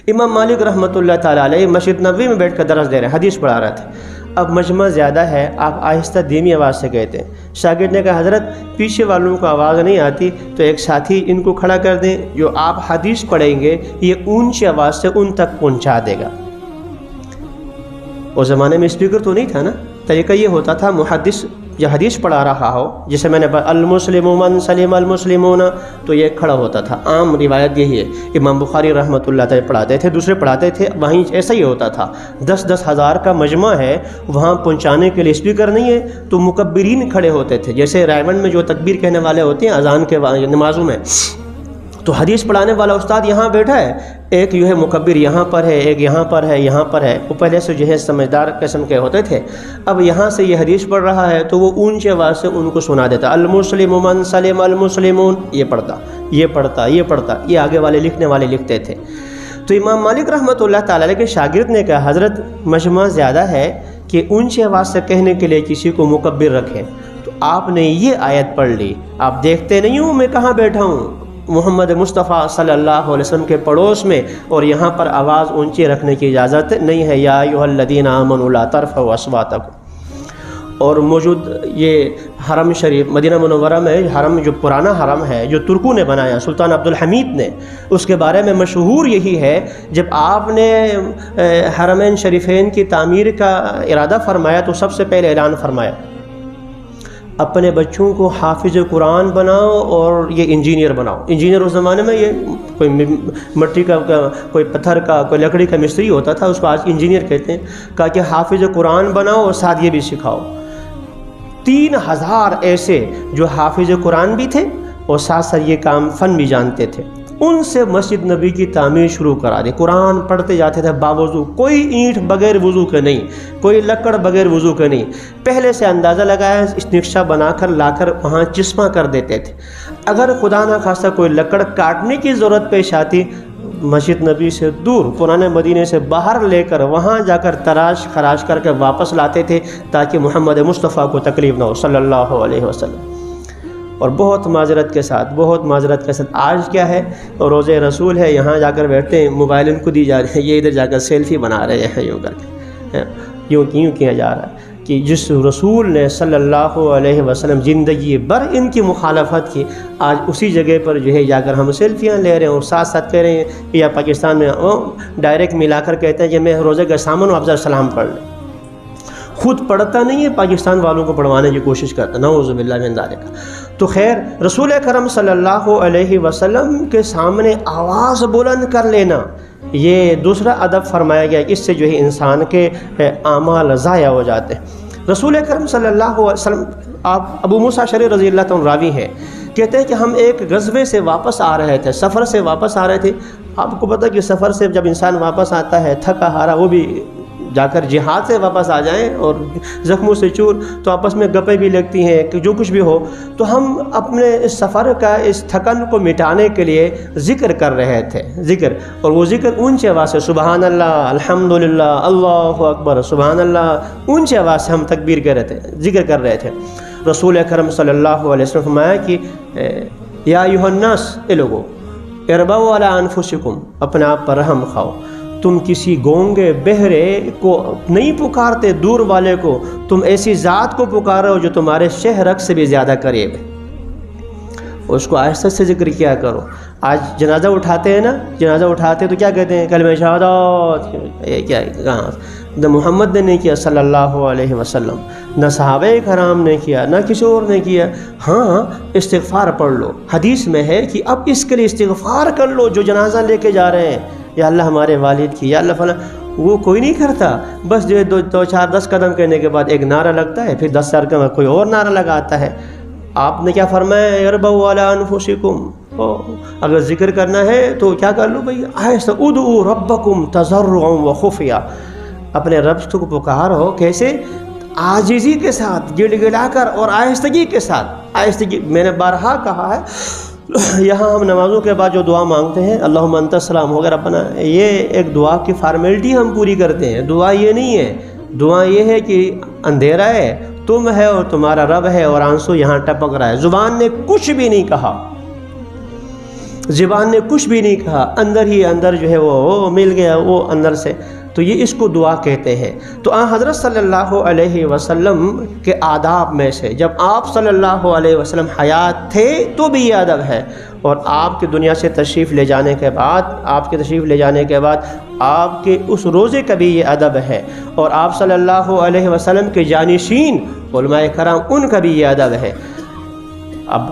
امام مالک رحمۃ اللہ تعالیٰ علیہ مسجد نبوی میں بیٹھ کر درس دے رہے ہیں، حدیث پڑھا رہے تھے۔ اب مجمع زیادہ ہے، آپ آہستہ دھیمی آواز سے کہتے ہیں۔ شاگرد نے کہا حضرت پیچھے والوں کو آواز نہیں آتی تو ایک ساتھی ان کو کھڑا کر دیں، جو آپ حدیث پڑھیں گے یہ اونچی آواز سے ان تک پہنچا دے گا۔ اس زمانے میں اسپیکر تو نہیں تھا نا، طریقہ یہ ہوتا تھا محدث یا حدیث پڑھا رہا ہو، جسے میں نے المسلم من سلم المسلمون، تو یہ کھڑا ہوتا تھا۔ عام روایت یہی ہے، امام بخاری رحمۃ اللہ تعالی پڑھاتے تھے، دوسرے پڑھاتے تھے، وہیں ایسا ہی ہوتا تھا۔ 10 ہزار کا مجمع ہے، وہاں پہنچانے کے لیے اسپیکر نہیں ہے تو مکبرین کھڑے ہوتے تھے، جیسے رائمنڈ میں جو تکبیر کہنے والے ہوتے ہیں اذان کے نمازوں میں، تو حدیث پڑھانے والا استاد یہاں بیٹھا ہے، ایک جو ہے مکبر یہاں پر ہے، ایک یہاں پر ہے، یہاں پر ہے، وہ پہلے سے جو ہے سمجھدار قسم کے ہوتے تھے۔ اب یہاں سے یہ حدیث پڑھ رہا ہے تو وہ اونچی آواز سے ان کو سنا دیتا، المسلم من سلم المسلمون، یہ پڑھتا یہ پڑھتا یہ پڑھتا، یہ آگے والے لکھنے والے لکھتے تھے۔ تو امام مالک رحمۃ اللہ تعالیٰ کے شاگرد نے کہا حضرت مجمع زیادہ ہے کہ اونچی آواز سے کہنے کے لیے کسی کو مکبر رکھیں، تو آپ نے یہ آیت پڑھ لی، آپ دیکھتے نہیں ہوں میں کہاں بیٹھا ہوں، محمد مصطفیٰ صلی اللہ علیہ وسلم کے پڑوس میں، اور یہاں پر آواز اونچی رکھنے کی اجازت نہیں ہے، یا ایھا الذین آمنوا لا ترفعوا اصواتکم۔ اور موجود یہ حرم شریف مدینہ منورہ میں، حرم جو پرانا حرم ہے جو ترکوں نے بنایا، سلطان عبد الحمید نے، اس کے بارے میں مشہور یہی ہے، جب آپ نے حرمین شریفین کی تعمیر کا ارادہ فرمایا تو سب سے پہلے اعلان فرمایا اپنے بچوں کو حافظ قرآن بناؤ اور یہ انجینئر بناؤ۔ انجینئر اس زمانے میں یہ کوئی مٹی کا، کوئی پتھر کا، کوئی لکڑی کا مستری ہوتا تھا، اس کو آج انجینئر کہتے ہیں۔ کہا کہ حافظ قرآن بناؤ اور ساتھ یہ بھی سکھاؤ۔ 3000 ایسے جو حافظ قرآن بھی تھے اور ساتھ ساتھ یہ کام فن بھی جانتے تھے، ان سے مسجد نبی کی تعمیر شروع کرا دی۔ قرآن پڑھتے جاتے تھے باوضو، کوئی اینٹ بغیر وضو کے نہیں، کوئی لکڑ بغیر وضو کے نہیں، پہلے سے اندازہ لگایا، اس نقشہ بنا کر لا کر وہاں چسپاں کر دیتے تھے۔ اگر خدا نہ خواستہ کوئی لکڑ کاٹنے کی ضرورت پیش آتی، مسجد نبی سے دور پرانے مدینے سے باہر لے کر وہاں جا کر تراش خراش کر کے واپس لاتے تھے تاکہ محمد مصطفیٰ کو تکلیف نہ ہو صلی اللہ علیہ وسلم۔ اور بہت معذرت کے ساتھ، بہت معذرت کے ساتھ، آج کیا ہے روزے رسول ہے، یہاں جا کر بیٹھتے ہیں، موبائل ان کو دی جا رہی ہے، یہ ادھر جا کر سیلفی بنا رہے ہیں، یوں کر کے، یوں کیا جا رہا ہے کہ جس رسول نے صلی اللہ علیہ وسلم زندگی بھر ان کی مخالفت کی، آج اسی جگہ پر جو ہے جا کر ہم سیلفیاں لے رہے ہیں اور ساتھ ساتھ کہہ رہے ہیں، یا پاکستان میں ڈائریکٹ ملا کر کہتے ہیں کہ میں روزے کا سامن افضل سلام پڑھ لیں، خود پڑھتا نہیں ہے، پاکستان والوں کو پڑھوانے کی کوشش کرتا، نعوذ باللہ من ذالک۔ تو خیر، رسول کرم صلی اللہ علیہ وسلم کے سامنے آواز بلند کر لینا، یہ دوسرا ادب فرمایا گیا، اس سے جو ہے انسان کے اعمال ضائع ہو جاتے ہیں۔ رسول کرم صلی اللہ علیہ وسلم، آپ ابو موسیٰ اشعری رضی اللہ عنہ راوی ہیں، کہتے ہیں کہ ہم ایک غزوے سے واپس آ رہے تھے، سفر سے واپس آ رہے تھے۔ آپ کو پتہ کہ سفر سے جب انسان واپس آتا ہے تھکا ہارا، وہ بھی جا کر جہاد سے واپس آ جائیں اور زخموں سے چور، تو آپس میں گپیں بھی لگتی ہیں کہ جو کچھ بھی ہو، تو ہم اپنے اس سفر کا اس تھکن کو مٹانے کے لیے ذکر کر رہے تھے، ذکر، اور وہ ذکر اونچی آواز سے سبحان اللہ، الحمدللہ، اللہ اکبر، سبحان اللہ، اونچی آواز سے ہم تکبیر کر رہے تھے، ذکر کر رہے تھے۔ رسول اکرم صلی اللہ علیہ وسلم فرمایا کہ یا ایھا الناس، اے لوگو، اربعوا علی انفسکم، اپنے آپ پر رحم کھاؤ، تم کسی گونگے بہرے کو نہیں پکارتے، دور والے کو، تم ایسی ذات کو پکارو جو تمہارے شہرک سے بھی زیادہ قریب ہے، اس کو آہستہ سے ذکر کیا کرو۔ آج جنازہ اٹھاتے ہیں نا، جنازہ اٹھاتے تو کیا کہتے ہیں، کلمہ شہادت، یہ کیا کہاں نہ محمد نے نہیں کیا صلی اللہ علیہ وسلم، نہ صحابہ کرام نے کیا، نہ کسی اور نے کیا۔ ہاں استغفار پڑھ لو، حدیث میں ہے کہ اب اس کے لیے استغفار کر لو جو جنازہ لے کے جا رہے ہیں، یا اللہ ہمارے والد کی، یا اللہ فلاں، وہ کوئی نہیں کرتا، بس جو ہے دو چار 10 قدم کرنے کے بعد ایک نعرہ لگتا ہے، پھر 10 قدم کا کوئی اور نعرہ لگاتا ہے۔ آپ نے کیا فرمایا، اربعوا علی انفسکم، اگر ذکر کرنا ہے تو کیا کر لو بھائی، آہستہ، ادعوا ربکم تضرعا وخفیا، اپنے رب کو پکارو، کیسے؟ عاجزی کے ساتھ، گڑ گڑا کر اور آہستگی کے ساتھ۔ آہستگی میں نے بارہا کہا ہے، یہاں ہم نمازوں کے بعد جو دعا مانگتے ہیں، اللہم انت السلام وغیرہ ربنا، یہ ایک دعا کی فارمیلٹی ہم پوری کرتے ہیں، دعا یہ نہیں ہے، دعا یہ ہے کہ اندھیرا ہے، تم ہے اور تمہارا رب ہے اور آنسو یہاں ٹپک رہا ہے، زبان نے کچھ بھی نہیں کہا، زبان نے کچھ بھی نہیں کہا، اندر ہی اندر جو ہے وہ مل گیا وہ اندر سے، تو یہ اس کو دعا کہتے ہیں۔ تو حضرت صلی اللہ علیہ وسلم کے آداب میں سے، جب آپ صلی اللہ علیہ وسلم حیات تھے تو بھی یہ ادب ہے، اور آپ کی دنیا سے تشریف لے جانے کے بعد، آپ کے اس روزے کا بھی یہ ادب ہے، اور آپ صلی اللہ علیہ وسلم کے جانشین علماء کرام ان کا بھی یہ ادب ہے۔ اب